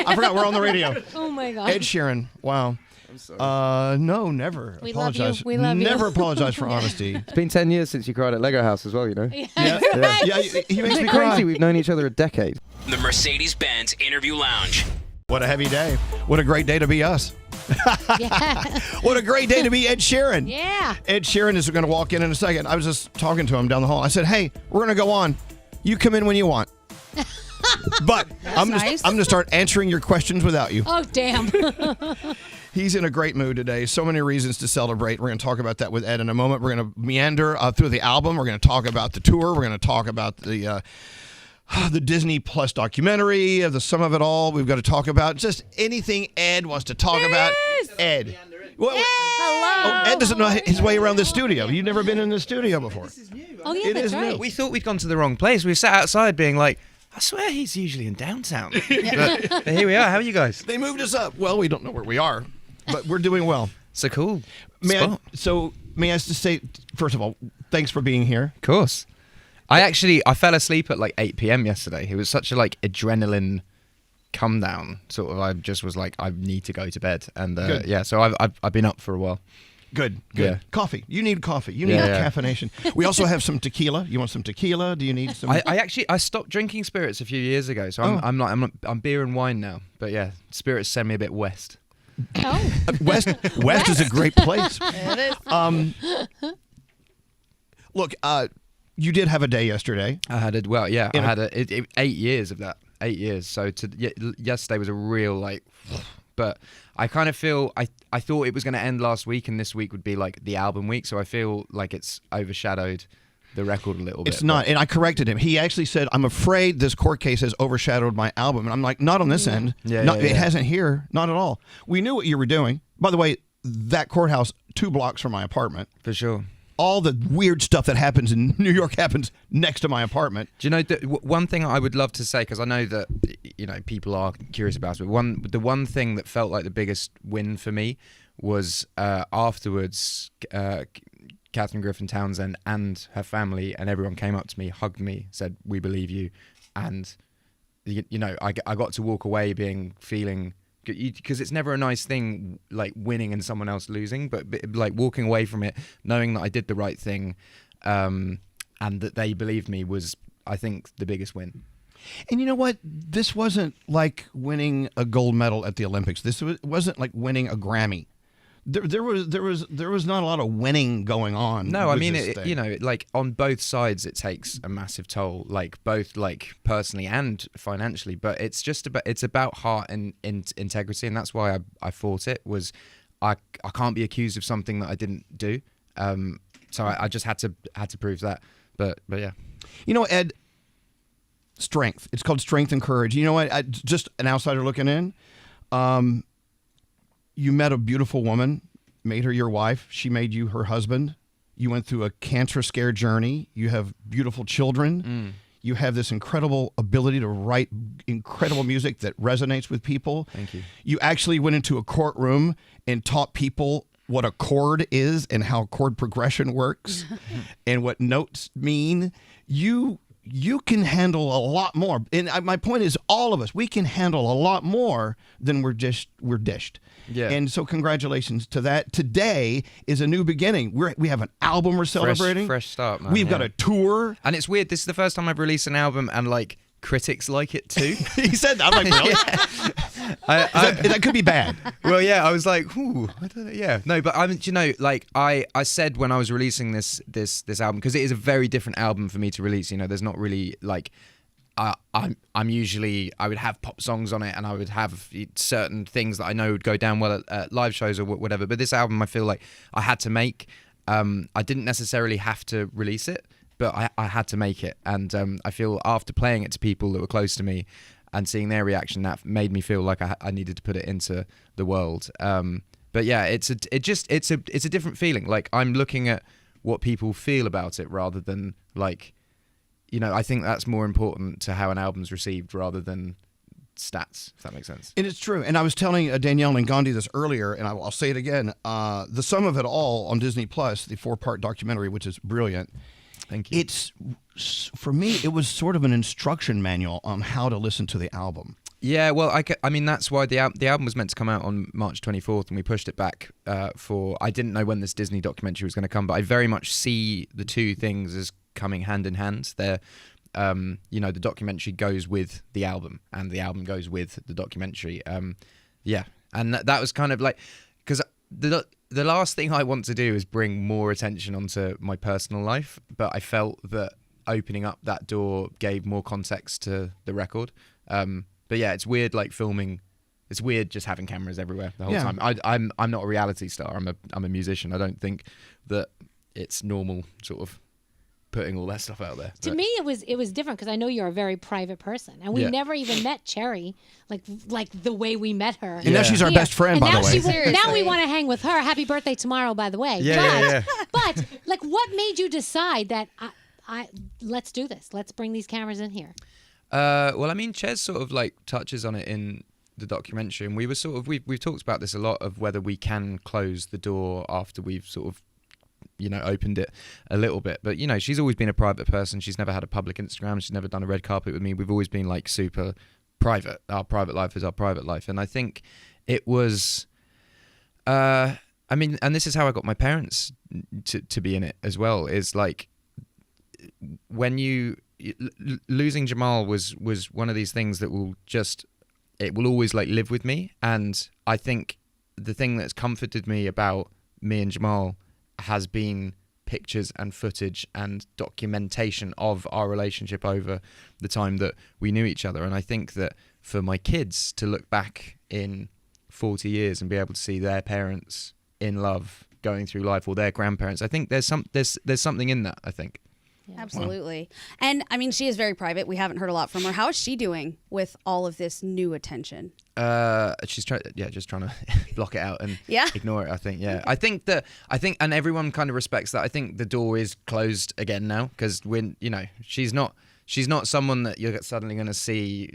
I forgot we're on the radio. Oh, my God. Ed Sheeran. Wow. I'm sorry. No, never. We apologize. love you. We love you. Never apologize for honesty. It's been 10 years since you cried at Lego House as well, you know. Yeah, he makes me Crazy, cry. we've known each other a decade. The Mercedes-Benz Interview Lounge. What a heavy day. What a great day to be us. Yeah. What a great day to be Ed Sheeran. Yeah. Ed Sheeran is going to walk in a second. I was just talking to him down the hall. I said, hey, we're going to go on. You come in when you want. But I'm nice. going to start answering your questions without you. Oh, damn. He's in a great mood today. So many reasons to celebrate. We're going to talk about that with Ed in a moment. We're going to meander through the album. We're going to talk about the tour. We're going to talk about the Disney Plus documentary, the sum of it all. We've got to talk about just anything Ed wants to talk about. Ed. Hello. Oh, Ed doesn't know his way around the studio. You've never been in the studio before. This is new. Oh, yeah, It that's is right. new. We thought we'd gone to the wrong place. We sat outside being like, I swear he's usually in downtown. But here we are. How are you guys? They moved us up. Well, we don't know where we are, but we're doing well. So cool. May Spot. I just say, first of all, thanks for being here. Of course. I fell asleep at like 8 p.m. yesterday. It was such a like adrenaline come down. Sort of. I just was like, I need to go to bed, and yeah. So I've been up for a while. Good. Yeah. Coffee. You need coffee. You need caffeination. We also have some tequila. You want some tequila? Do you need some? I stopped drinking spirits a few years ago, so I'm beer and wine now. But yeah, spirits send me a bit west. Oh. West is a great place. It is. Look, you did have a day yesterday. I had 8 years of that. 8 years. So yesterday was a real like, but I kind of feel I thought it was going to end last week, and this week would be like the album week. So I feel like it's overshadowed the record a little bit. It's not, and I corrected him. He actually said, "I'm afraid this court case has overshadowed my album," and I'm like, "Not on this end. It hasn't here. Not at all. We knew what you were doing. By the way, that courthouse 2 blocks from my apartment. For sure. All the weird stuff that happens in New York happens next to my apartment. Do you know one thing I would love to say, because I know that people are curious about it. But the one thing that felt like the biggest win for me was afterwards. Catherine Griffin Townsend and her family and everyone came up to me, hugged me, said, "We believe you," and I got to walk away feeling. Because it's never a nice thing, like winning and someone else losing, but like walking away from it, knowing that I did the right thing, and that they believed me was, I think, the biggest win. And you know what? This wasn't like winning a gold medal at the Olympics. This wasn't like winning a Grammy. There was not a lot of winning going on. No, I mean, like on both sides, it takes a massive toll, like both like personally and financially. But it's about heart and integrity, and that's why I fought it. Was I can't be accused of something that I didn't do. So I just had to prove that. But yeah, you know, Ed, strength. It's called strength and courage. You know what? Just an outsider looking in. You met a beautiful woman, made her your wife. She made you her husband. You went through a cancer scare journey. You have beautiful children. You have this incredible ability to write incredible music that resonates with people. Thank you. You actually went into a courtroom and taught people what a chord is and how chord progression works and what notes mean. You can handle a lot more. And my point is, all of us, we can handle a lot more than we're dished. Yeah. And so congratulations to that. Today is a new beginning. We have an album we're celebrating. Fresh start, man. We've got a tour. And it's weird. This is the first time I've released an album and like critics like it too. He said that. I'm like, really? That could be bad. Well, yeah, I was like, ooh, I don't know. Yeah, no, but I said when I was releasing this album, because it is a very different album for me to release. There's not really like, I'm usually, I would have pop songs on it and I would have certain things that I know would go down well at live shows or whatever. But this album, I feel like I had to make. I didn't necessarily have to release it, but I had to make it. And I feel after playing it to people that were close to me and seeing their reaction, that made me feel like I needed to put it into the world. But yeah, it's a different feeling. Like I'm looking at what people feel about it rather than like, I think that's more important to how an album's received rather than stats, if that makes sense. And it's true. And I was telling Danielle and Gandhi this earlier, and I'll say it again. The Sum of It All on Disney Plus, the 4-part documentary, which is brilliant. Thank you. For me, it was sort of an instruction manual on how to listen to the album. Yeah, well, I mean, that's why the album was meant to come out on March 24th, and we pushed it back for. I didn't know when this Disney documentary was going to come, but I very much see the two things as coming hand in hand. They're, the documentary goes with the album, and the album goes with the documentary. Yeah, and that was kind of like, because the last thing I want to do is bring more attention onto my personal life, but I felt that opening up that door gave more context to the record. But yeah, it's weird like filming. It's weird just having cameras everywhere the whole time. I'm not a reality star. I'm a musician. I don't think that it's normal sort of putting all that stuff out there. To me, it was different because I know you're a very private person, and we never even met Cherry like the way we met her. And now she's our best friend, by the way. Now we want to hang with her. Happy birthday tomorrow, by the way. But like, what made you decide that let's do this? Let's bring these cameras in here. Well, I mean, Ches sort of like touches on it in the documentary, and we were sort of we've talked about this a lot of whether we can close the door after we've sort of opened it a little bit. But she's always been a private person. She's never had a public Instagram. She's never done a red carpet with me. We've always been like super private. Our private life is our private life, and I think it was. I mean, and this is how I got my parents to be in it as well. Is like when losing Jamal was one of these things that will always like live with me. And I think the thing that's comforted me about me and Jamal has been pictures and footage and documentation of our relationship over the time that we knew each other. And I think that for my kids to look back in 40 years and be able to see their parents in love going through life, or their grandparents, I think there's something in that, I think. Yeah. Absolutely. And I mean, she is very private. We haven't heard a lot from her. How is she doing with all of this new attention? She's trying to block it out and Yeah. ignore it. I think. Yeah. Okay. I think, and everyone kind of respects that. I think the door is closed again now because she's not someone that you're suddenly going to see,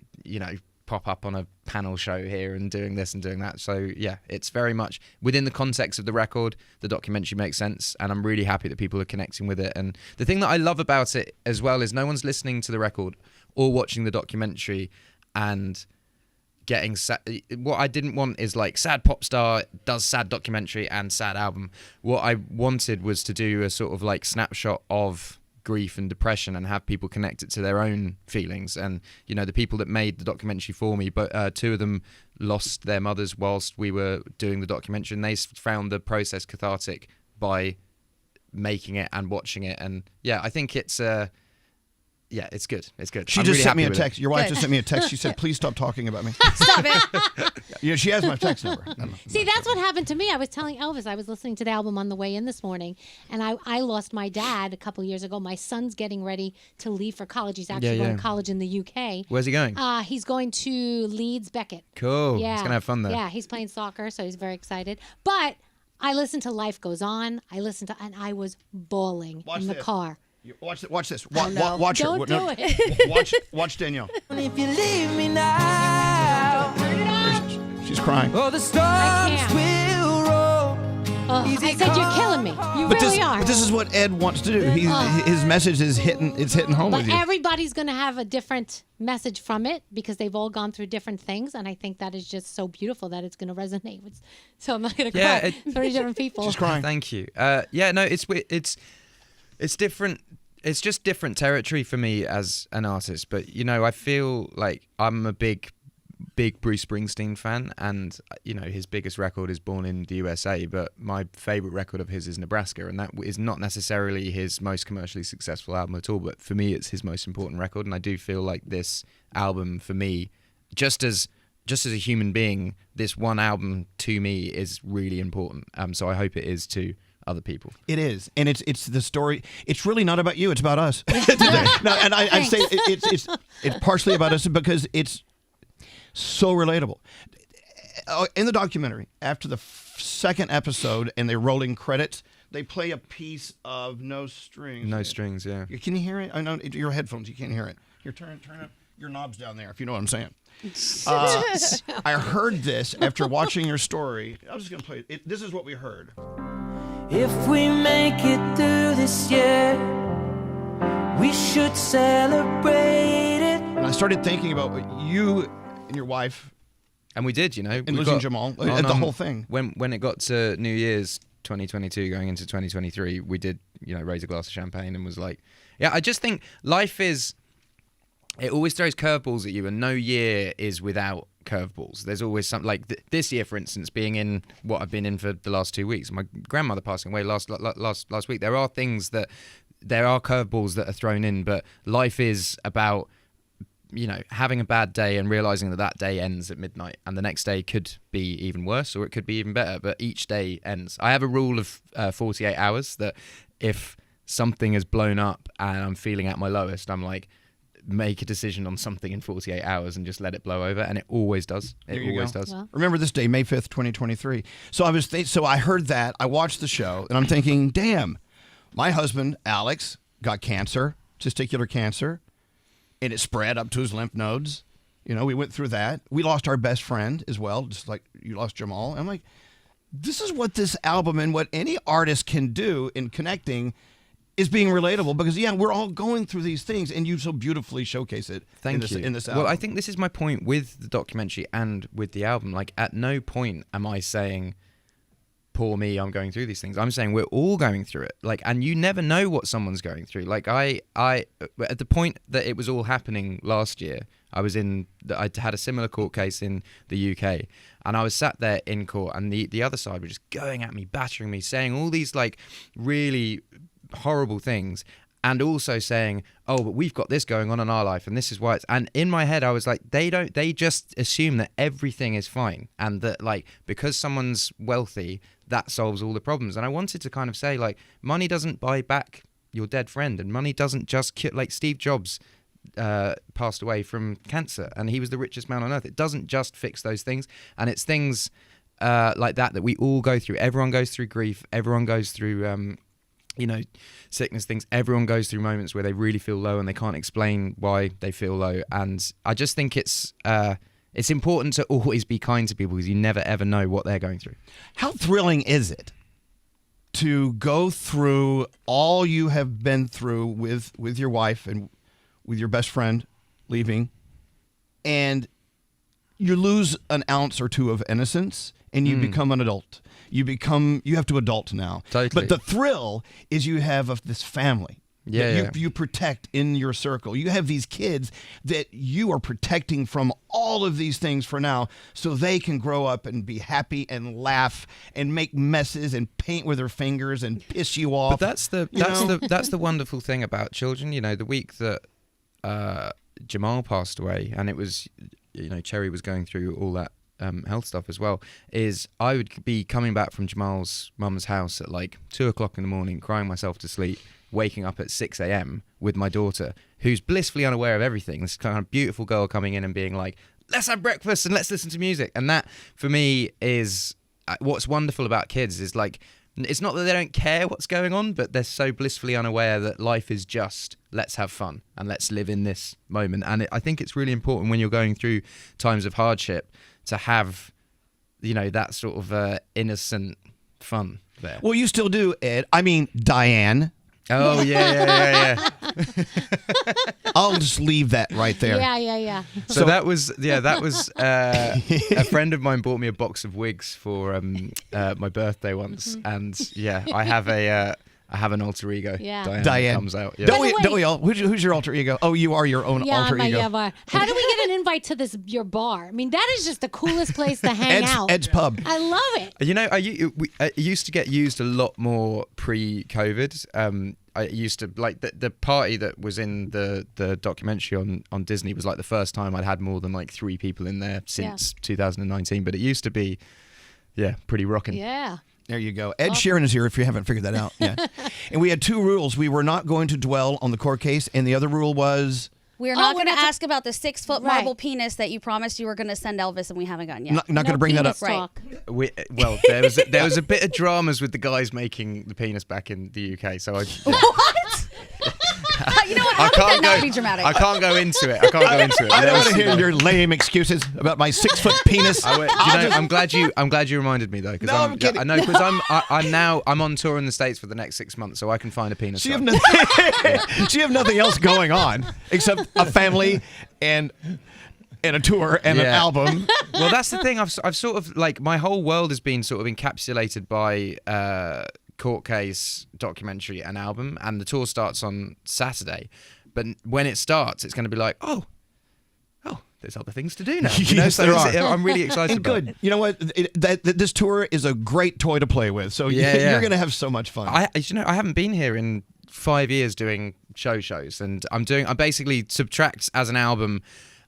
pop up on a panel show here and doing this and doing that. So yeah, it's very much within the context of the record. The documentary makes sense, and I'm really happy that people are connecting with it. And the thing that I love about it as well is no one's listening to the record or watching the documentary and getting sad. What I didn't want is like sad pop star does sad documentary and sad album. What I wanted was to do a sort of like snapshot of grief and depression and have people connect it to their own feelings. And the people that made the documentary for me, but two of them lost their mothers whilst we were doing the documentary, and they found the process cathartic by making it and watching it. And yeah, I think it's it's good. It's good. She just sent me a text. Your wife just sent me a text. She said, "Please stop talking about me." Stop it. She has my text number. See, that's what happened to me. I was telling Elvis, I was listening to the album on the way in this morning, and I lost my dad a couple years ago. My son's getting ready to leave for college. He's actually going to college in the UK. Where's he going? He's going to Leeds Beckett. Cool. Yeah. He's going to have fun there. Yeah, he's playing soccer, so he's very excited. But I listened to Life Goes On. And I was bawling in the car. Watch this. Oh, no. Watch her. Don't do it. Watch Danielle. If you leave me now, She's crying. oh, the storms will roll. I said, you're killing me. You really are. But this is what Ed wants to do. His message is hitting home But with you. everybody's going to have a different message from it because they've all gone through different things, and I think that is just so beautiful that it's going to resonate with. So I'm not going to cry. 30 different people. She's crying. Thank you. It's different. It's just different territory for me as an artist. But I feel like I'm a big Bruce Springsteen fan, and his biggest record is Born in the USA. But my favorite record of his is Nebraska, and that is not necessarily his most commercially successful album at all. But for me, it's his most important record, and I do feel like this album for me, just as a human being, this one album to me is really important. So I hope it is to other people. It is, and it's the story. It's really not about you; it's about us. No, and I say it's partially about us because it's so relatable. In the documentary, after the second episode and they're rolling credits, they play a piece of No Strings. No Strings, yeah. Can you hear it? I know your headphones. You can't hear it. Here, turn up your knobs down there, if you know what I'm saying. I heard this after watching your story. I'm just gonna play it. This is what we heard. If we make it through this year, we should celebrate it. And I started thinking about you and your wife. And we did, And losing Jamal, the whole thing. When it got to New Year's 2022 going into 2023, we did, raise a glass of champagne and was like, I just think life is, it always throws curveballs at you, and no year is without curveballs. There's always something like this year, for instance, being in what I've been in for the last 2 weeks. My grandmother passing away last week. There are curveballs that are thrown in, but life is about having a bad day and realizing that day ends at midnight, and the next day could be even worse or it could be even better, but each day ends. I have a rule of 48 hours that if something has blown up and I'm feeling at my lowest, I'm like, make a decision on something in 48 hours and just let it blow over, and it always does. It always does. Well. Remember this day, May 5th, 2023. So I heard that, I watched the show, and I'm thinking, damn, my husband, Alex, got cancer, testicular cancer, and it spread up to his lymph nodes. We went through that. We lost our best friend as well, just like you lost Jamal. I'm like, this is what this album and what any artist can do in connecting is being relatable, because we're all going through these things, and you so beautifully showcase it in this album. Well, I think this is my point with the documentary and with the album. Like, at no point am I saying, poor me, I'm going through these things. I'm saying we're all going through it. Like, and you never know what someone's going through. Like, I at the point that it was all happening last year, I had a similar court case in the UK, and I was sat there in court, and the other side were just going at me, battering me, saying all these like really horrible things, and also saying, oh, but we've got this going on in our life, and this is why it's, and in my head I was like, they just assume that everything is fine, and that like because someone's wealthy, that solves all the problems. And I wanted to kind of say, like, money doesn't buy back your dead friend, and money doesn't just kill. Like, Steve Jobs passed away from cancer, and he was the richest man on earth. It doesn't just fix those things, and it's things like that we all go through. Everyone goes through grief, everyone goes through sickness things. Everyone goes through moments where they really feel low and they can't explain why they feel low. And I just think it's important to always be kind to people, because you never ever know what they're going through. How thrilling is it to go through all you have been through with your wife and with your best friend leaving, and you lose an ounce or two of innocence and you become an adult. You have to adult now. Totally. But the thrill is you have this family. that you protect in your circle. You have these kids that you are protecting from all of these things for now, so they can grow up and be happy and laugh and make messes and paint with their fingers and piss you off. But that's the wonderful thing about children. You know, the week that Jamal passed away, and it was, Cherry was going through all that health stuff as well, is I would be coming back from Jamal's mum's house at like 2:00 in the morning, crying myself to sleep, waking up at 6 a.m. with my daughter, who's blissfully unaware of everything. This kind of beautiful girl coming in and being like, let's have breakfast and let's listen to music. And that, for me, is what's wonderful about kids. Is like, it's not that they don't care what's going on, but they're so blissfully unaware that life is just, let's have fun and let's live in this moment. And I think it's really important when you're going through times of hardship to have, that sort of innocent fun there. Well, you still do, Ed. I mean, Diane. Oh, yeah. I'll just leave that right there. Yeah. So that was a friend of mine bought me a box of wigs for my birthday once, and I have an alter ego. Yeah. Diane comes out. Yeah. Don't we all? Who's your alter ego? Oh, you are your own alter ego. Yeah, how do we get an invite to your bar? I mean, that is just the coolest place to hang out. Ed's Pub. I love it. It used to get used a lot more pre-COVID. I used to like the party that was in the documentary on Disney was like the first time I'd had more than like 3 people in there since 2019. But it used to be, pretty rocking. Yeah. There you go. Ed Sheeran is here if you haven't figured that out yet. And we had 2 rules. We were not going to dwell on the court case, and the other rule was... We're not going to ask about the 6-foot marble penis that you promised you were going to send Elvis, and we haven't gotten yet. Not going to bring that up. Talk. Right. There was a bit of dramas with the guys making the penis back in the UK. So What? You know what? How did that not be dramatic? I can't go into it. I don't want to hear your lame excuses about my 6-foot penis. I'm glad you reminded me though. No, I'm kidding. I know because I'm on tour in the States for the next 6 months, so I can find a penis. So you have nothing else going on except a family and and a tour and an album. Well, that's the thing. I've sort of like my whole world has been sort of encapsulated by court case, documentary, and album, and the tour starts on Saturday. But when it starts, it's going to be like, oh, there's other things to do now. Yes, there are. I'm really excited. And about good. You know what? This tour is a great toy to play with. So you're going to have so much fun. I haven't been here in 5 years doing shows, and I'm basically Subtract as an album.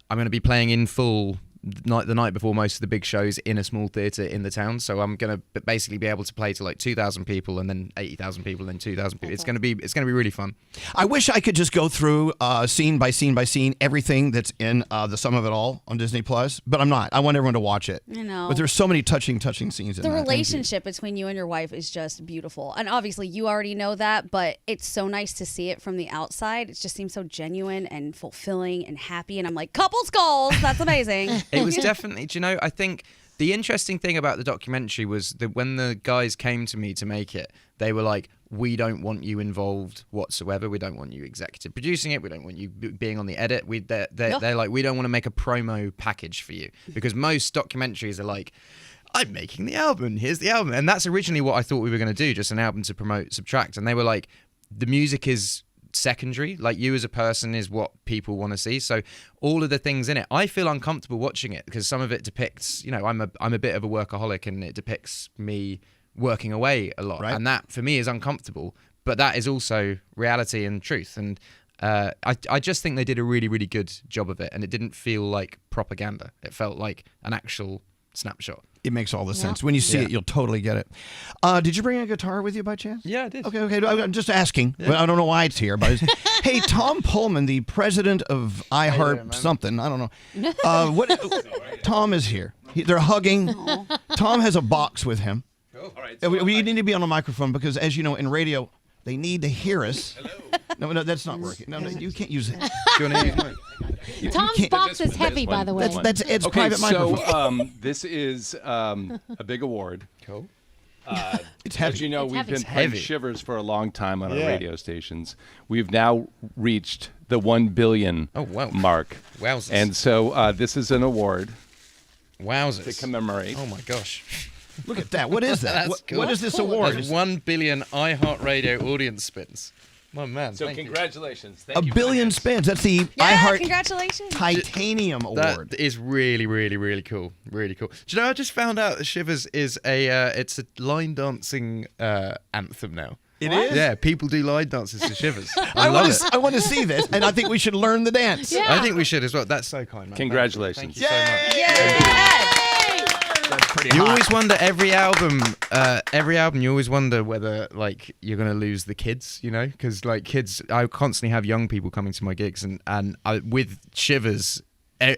I'm going to be playing in full the night before most of the big shows in a small theatre in the town. So I'm going to basically be able to play to like 2,000 people and then 80,000 people and then 2,000 people. It's going to be really fun. I wish I could just go through scene by scene by scene everything that's in the Sum of It All on Disney Plus, but I'm not. I want everyone to watch it. I know. But there's so many touching scenes in that. The relationship between you and your wife is just beautiful. And obviously you already know that, but it's so nice to see it from the outside. It just seems so genuine and fulfilling and happy. And I'm like, couple skulls. That's amazing. It was definitely, do you know, I think the interesting thing about the documentary was that when the guys came to me to make it, they were like, we don't want you involved whatsoever. We don't want you executive producing it. We don't want you being on the edit. They're like, we don't want to make a promo package for you. Because most documentaries are like, I'm making the album. Here's the album. And that's originally what I thought we were going to do, just an album to promote Subtract. And they were like, the music is secondary. Like, you as a person is what people want to see. So all of the things in it, I feel uncomfortable watching it because some of it depicts, you know, I'm a bit of a workaholic and it depicts me working away a lot. Right. And that for me is uncomfortable, but that is also reality and truth. And I just think they did a really, really good job of it. And it didn't feel like propaganda. It felt like an actual snapshot. It makes all the sense. When you see it, you'll totally get it. Did you bring a guitar with you by chance? Yeah, I did. Okay. I'm just asking. Yeah. I don't know why it's here. But hey, Tom Pullman, the president of iHeart something, I don't know. Tom is here. They're hugging. Aww. Tom has a box with him. Cool. All right. So we need to be on a microphone because, as you know, in radio, they need to hear us. Hello. No, that's not working. No, you can't use it. Do you want to use mine? Tom's box is heavy, by the way. That's Ed's private microphone. So this is a big award. Cool. It's heavy. As you know, we've been playing Shivers for a long time on our radio stations. We've now reached the 1 billion mark. Wowzers. And so this is an award. Wowzers. To commemorate. Oh, my gosh. Look at that. What is that? Cool. What is this award? That's 1 billion iHeartRadio audience spins. My man. So congratulations. Thank you. 1 billion spins. That's the iHeart congratulations. Titanium Award. That is really, really, really cool. Really cool. Do you know, I just found out that Shivers is it's a line dancing anthem now. It is? Yeah, people do line dances to Shivers. I want to see this, and I think we should learn the dance. Yeah. I think we should as well. That's so kind, man. Congratulations. Thank you so much. Yeah. You always wonder every album. You always wonder whether like you're gonna lose the kids, you know, because like kids, I constantly have young people coming to my gigs, and with Shivers,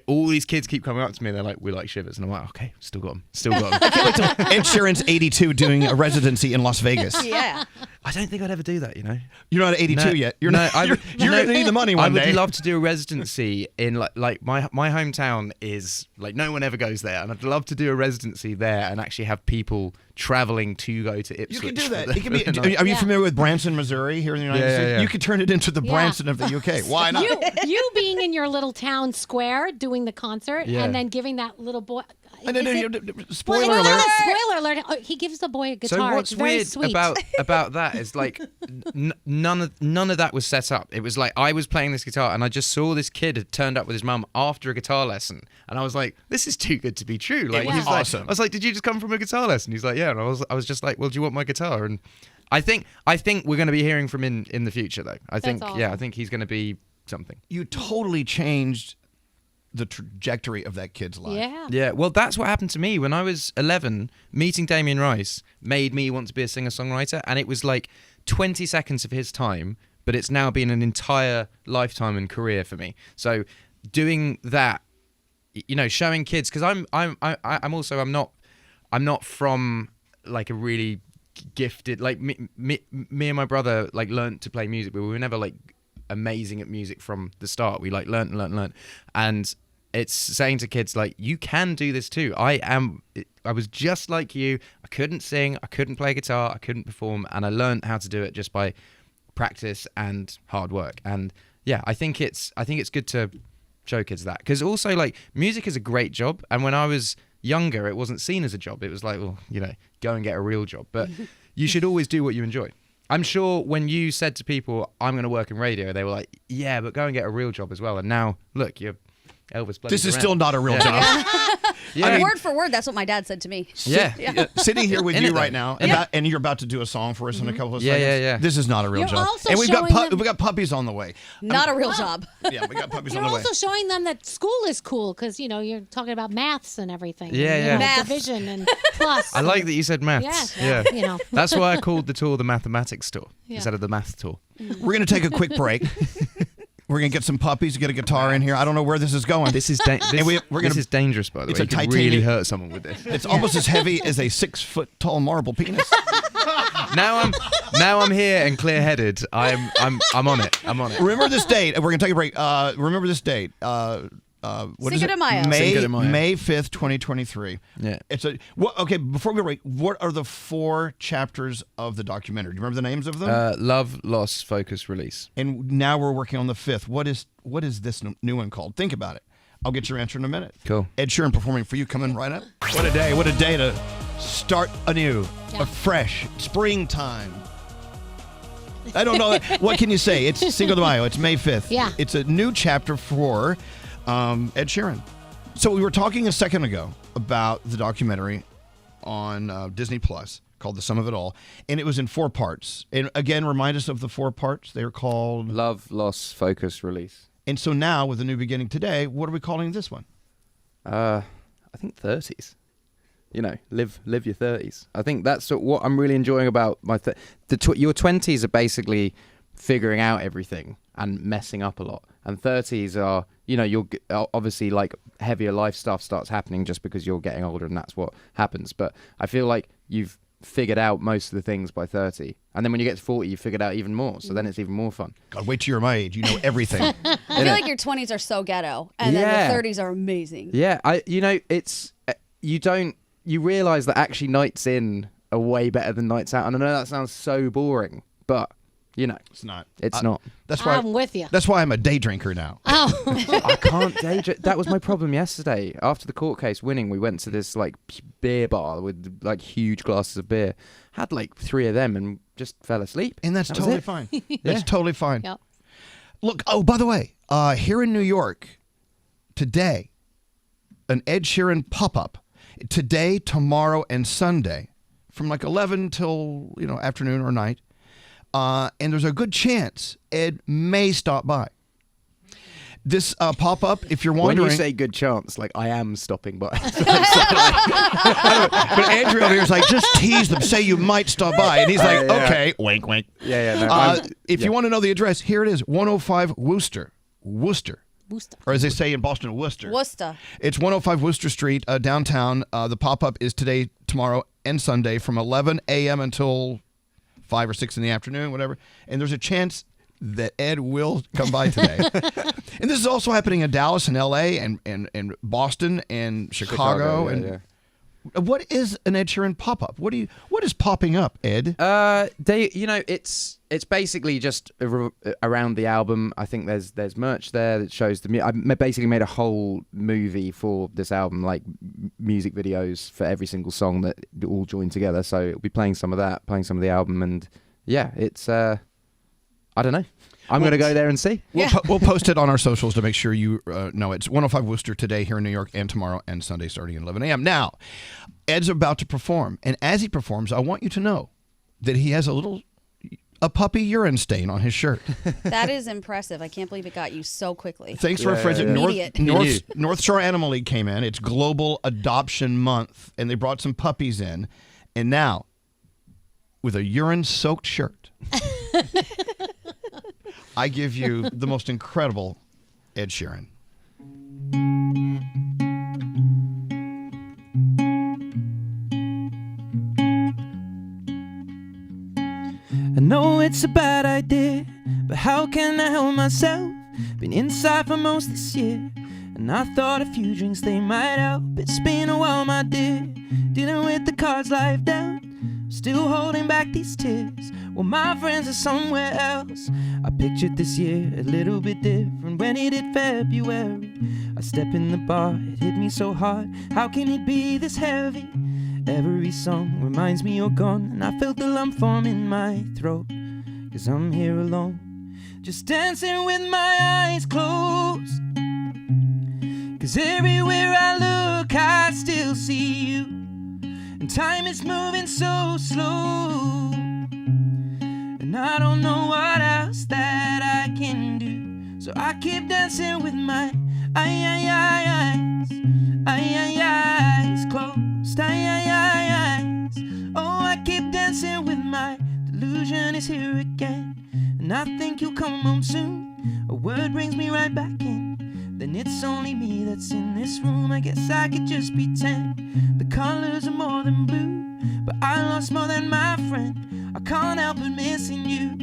all these kids keep coming up to me. They're like, "We like Shivers," and I'm like, "Okay, still got them." I can't wait till Ed Sheeran's 82 doing a residency in Las Vegas. Yeah. I don't think I'd ever do that, you know. You're not 82 yet. You're going to need the money one day. I would love to do a residency in like my hometown is like no one ever goes there, and I'd love to do a residency there and actually have people traveling to go to Ipswich. You can do that. It can be. Are you familiar with Branson, Missouri, here in the United States? Yeah. You could turn it into the Branson of the UK. Why not? You being in your little town square doing the concert and then giving that little boy. Spoiler alert. Spoiler alert. Oh, he gives the boy a guitar. So what's it's very weird sweet. about that is like none of that was set up. It was like I was playing this guitar and I just saw this kid had turned up with his mum after a guitar lesson, and I was like, this is too good to be true. Like he's awesome. Like, I was like, did you just come from a guitar lesson? He's like, yeah. And I was just like, well, do you want my guitar? And I think we're going to be hearing from him in the future though. I think he's going to be something. You totally changed the trajectory of that kid's life. Yeah. Well, that's what happened to me when I was 11. Meeting Damien Rice made me want to be a singer-songwriter, and it was like 20 seconds of his time, but it's now been an entire lifetime and career for me. So doing that, you know, showing kids, because I'm not from like a really gifted, like me and my brother like learned to play music, but we were never like amazing at music from the start. We like learned, and it's saying to kids like, you can do this too. I was just like you. I couldn't sing, I couldn't play guitar, I couldn't perform, and I learned how to do it just by practice and hard work. And yeah, I think it's good to show kids that. Because also, like, music is a great job. And when I was younger, it wasn't seen as a job. It was like, well, you know, go and get a real job. But you should always do what you enjoy. I'm sure when you said to people, I'm going to work in radio, they were like, yeah, but go and get a real job as well. And now, look, you're Elvis Duran. This is still not a real job. Yeah. I mean, word for word, that's what my dad said to me. Yeah. Sitting here with you right now, and you're about to do a song for us in a couple of seconds. Yeah. This is not a real You're job. also And we've got showing them- we got puppies on the way. Not a real job. Yeah, we got puppies You're on the way. also showing them that school is cool because, you know, you're talking about maths and everything. Yeah, and, yeah. Math. Division and plus. I like that you said maths. Yeah. You know. That's why I called the tour the mathematics tour instead of the math tour. We're going to take a quick break. We're going to get some puppies, get a guitar in here. I don't know where this is going. This is this is dangerous, by the it's way. a You could titanium- really hurt someone with this. It's almost as heavy as a 6-foot-tall marble penis. Now I'm here and clear-headed. I'm on it. I'm on it. Remember this date. We're going to take a break. Remember this date. What is Cinco it? de Mayo. Cinco de Mayo. May 5th, 2023. Yeah. It's okay, before we break, what are the 4 chapters of the documentary? Do you remember the names of them? Love, loss, focus, release. And now we're working on the 5th. What is this new one called? Think about it. I'll get your answer in a minute. Cool. Ed Sheeran performing for you, coming right up. What a day. What a day to start anew. A fresh springtime. I don't know. What can you say? It's Cinco de Mayo. It's May 5th. Yeah. It's a new chapter for Ed Sheeran. So we were talking a second ago about the documentary on Disney Plus called The Sum of It All, and it was in 4 parts. And again, remind us of the 4 parts. They're called Love, loss, focus, release. And so now, with a new beginning today, what are we calling this one? I think 30s. You know, live your 30s. I think that's what I'm really enjoying about my your 20s are basically figuring out everything and messing up a lot. And 30s are, you know, you're obviously like heavier life stuff starts happening just because you're getting older and that's what happens. But I feel like you've figured out most of the things by 30. And then when you get to 40, you figured out even more. So then it's even more fun. God, wait till you're my age. You know everything. I feel like your 20s are so ghetto, and then the 30s are amazing. Yeah, you realize that actually nights in are way better than nights out. And I know that sounds so boring, but you know, It's not. It's not. That's why I'm with you. That's why I'm a day drinker now. Oh. I can't day drink. That was my problem yesterday. After the court case winning, we went to this like beer bar with like huge glasses of beer. Had like 3 of them and just fell asleep. And that's That was totally it. fine. That's totally fine. Yep. Look, oh, by the way, here in New York, today, an Ed Sheeran pop-up. Today, tomorrow, and Sunday, from like 11 till, afternoon or night. And there's a good chance Ed may stop by. This pop-up, if you're wondering... When you say good chance, like I am stopping by. But Andrew over here is like, just tease them, say you might stop by. And he's like, okay, wink, wink. Yeah. No, if you want to know the address, here it is, 105 Worcester. Or as they say in Boston, Worcester. It's 105 Worcester Street, downtown. The pop-up is today, tomorrow, and Sunday from 11 a.m. until 5 or 6 in the afternoon, whatever. And there's a chance that Ed will come by today. And this is also happening in Dallas and L.A. and Boston and Chicago. yeah. What is an Ed Sheeran pop-up? What is popping up, Ed? It's basically just around the album. I think there's merch there that shows I basically made a whole movie for this album, like music videos for every single song that all join together. So it'll be playing some of that, playing some of the album, and yeah, it's I don't know. I'm going to go there and see. We'll post it on our socials to make sure you know. It's 105 Worcester today here in New York, and tomorrow and Sunday starting at 11 a.m. Now, Ed's about to perform, and as he performs, I want you to know that he has a puppy urine stain on his shirt. That is impressive. I can't believe it got you so quickly. Thanks to our friends at North Shore Animal League came in. It's Global Adoption Month, and they brought some puppies in, and now, with a urine-soaked shirt, I give you the most incredible Ed Sheeran. I know it's a bad idea, but how can I help myself? Been inside for most this year, and I thought a few drinks they might help. It's been a while, my dear, dealing with the cards life dealt. Was still holding back these tears while my friends are somewhere else. I pictured this year a little bit different when it hit February. I step in the bar, it hit me so hard. How can it be this heavy? Every song reminds me you're gone, and I felt the lump form in my throat. 'Cause I'm here alone, just dancing with my eyes closed. 'Cause everywhere I look, I still see you. And time is moving so slow. And I don't know what else that I can do. So I keep dancing with my eyes closed. Eyes. Oh, I keep dancing with my delusion is here again. And I think you'll come home soon. A word brings me right back in. Then it's only me that's in this room. I guess I could just be 10. The colors are more than blue, but I lost more than my friend. I can't help but missing you.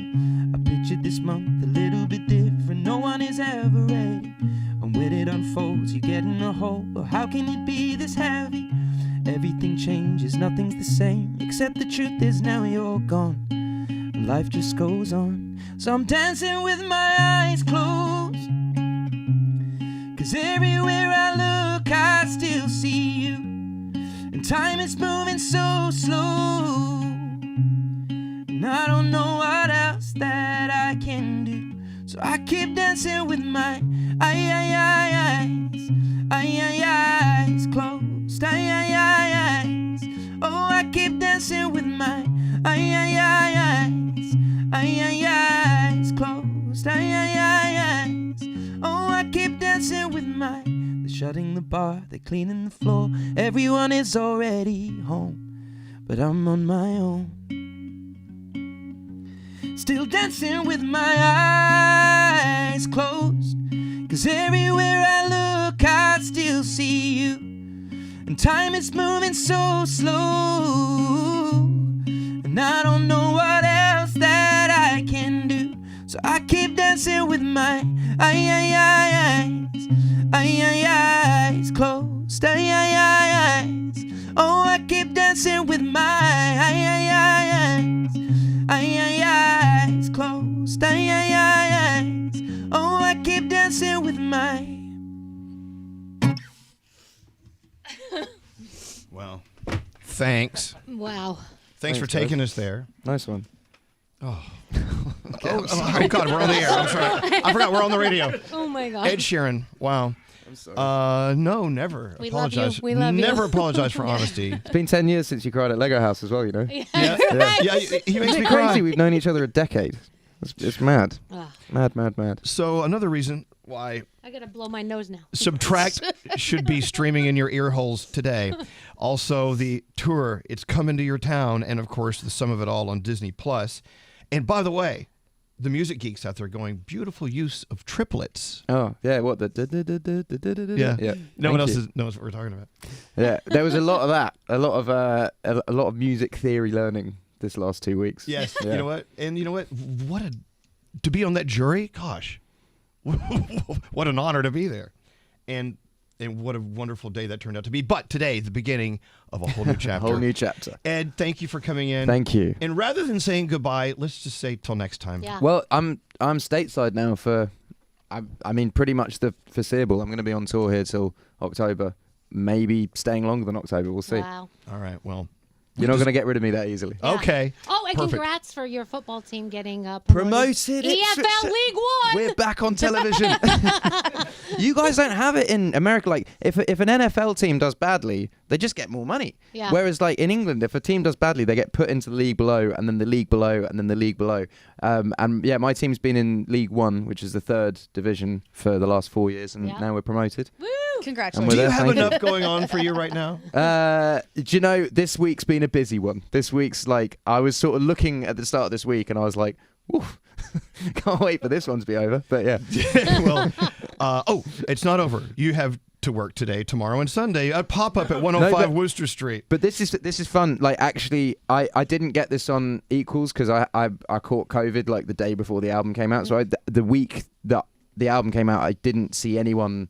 I pictured this month a little bit different. No one is ever ready. And when it unfolds, you get in a hole. Oh, how can it be this heavy? Everything changes, nothing's the same. Except the truth is now you're gone. And life just goes on. So I'm dancing with my eyes closed. 'Cause everywhere I look, I still see you. And time is moving so slow. And I don't know what else that I can do. So I keep dancing with my eyes closed. Eyes. Oh, I keep dancing with my eyes closed. Eyes. Oh, I keep dancing with my... They're shutting the bar, they're cleaning the floor. Everyone is already home, but I'm on my own. Still dancing with my eyes closed. 'Cause everywhere I look, I still see you. And time is moving so slow. And I don't know what else that I can do. So I keep dancing with my eyes closed. Eyes. Oh, I keep dancing with my eyes closed. Eyes. Oh, I keep dancing with my... Well, thanks. Wow. Thanks for taking us there. Nice one. Oh, God, we're on the air. I'm sorry. I forgot we're on the radio. Oh, my God. Ed Sheeran. Wow. I'm sorry. No, never. We apologize. love you. We love you. Never apologize for honesty. It's been 10 years since you cried at Lego House as well, you know. Yeah. Yeah, he makes me It's cry. crazy. We've known each other a decade. It's mad. Ugh. Mad. So another reason why I got to blow my nose now. Subtract should be streaming in your ear holes today. Also, the tour, it's coming to your town, and of course, the sum of it all on Disney Plus. And by the way, the music geeks out there going, beautiful use of triplets. Oh, yeah, what the... Yeah. No one else Thank you. knows what we're talking about. Yeah, there was a lot of that. A lot of music theory learning this last 2 weeks. Yes. Yeah. You know what? And you know what? To be on that jury, gosh, what an honor to be there. And what a wonderful day that turned out to be. But today, the beginning of a whole new chapter. Whole new chapter. Ed, thank you for coming in. Thank you. And rather than saying goodbye, let's just say till next time. Yeah. Well, I'm stateside now for, I mean, pretty much the foreseeable. I'm going to be on tour here till October. Maybe staying longer than October. We'll see. Wow. All right. Well, You're not going to get rid of me that easily. Yeah. okay. Oh, and Perfect. congrats for your football team getting Promoted. EFL League One. We're back on television. You guys don't have it in America. Like, if an NFL team does badly, they just get more money. Yeah. Whereas, like, in England, if a team does badly, they get put into the league below, and then the league below, and then the league below. And yeah, my team's been in League One, which is the third division for the last 4 years, and Yeah. now we're promoted. Woo! Congratulations. We're Do you there, have thank you. enough going on for you right now? Do you know, this week's been a busy one. This week's, like, I was sort of looking at the start of this week, and I was like, oof, can't wait for this one to be over. But yeah. Well, it's not over. You have to work today, tomorrow, and Sunday. A pop-up at 105 Worcester Street. But this is fun. Like, actually, I didn't get this on Equals because I caught COVID like the day before the album came out. So the week that the album came out, I didn't see anyone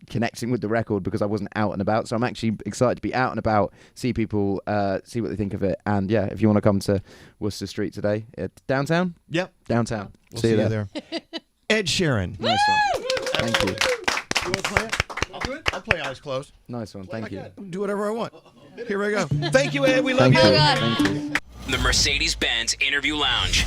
connecting with the record because I wasn't out and about. So I'm actually excited to be out and about, see people, see what they think of it. And yeah, if you want to come to Worcester Street today, downtown? Yep. Downtown. We'll see you there. Ed Sheeran. Nice one. Thank you. You want to play it? I'll do it. I'll play Eyes Closed. Nice one. Thank you. Do whatever I want. Here we go. Thank you, Ed. We love Thank you. you. Thank you. The Mercedes-Benz Interview Lounge.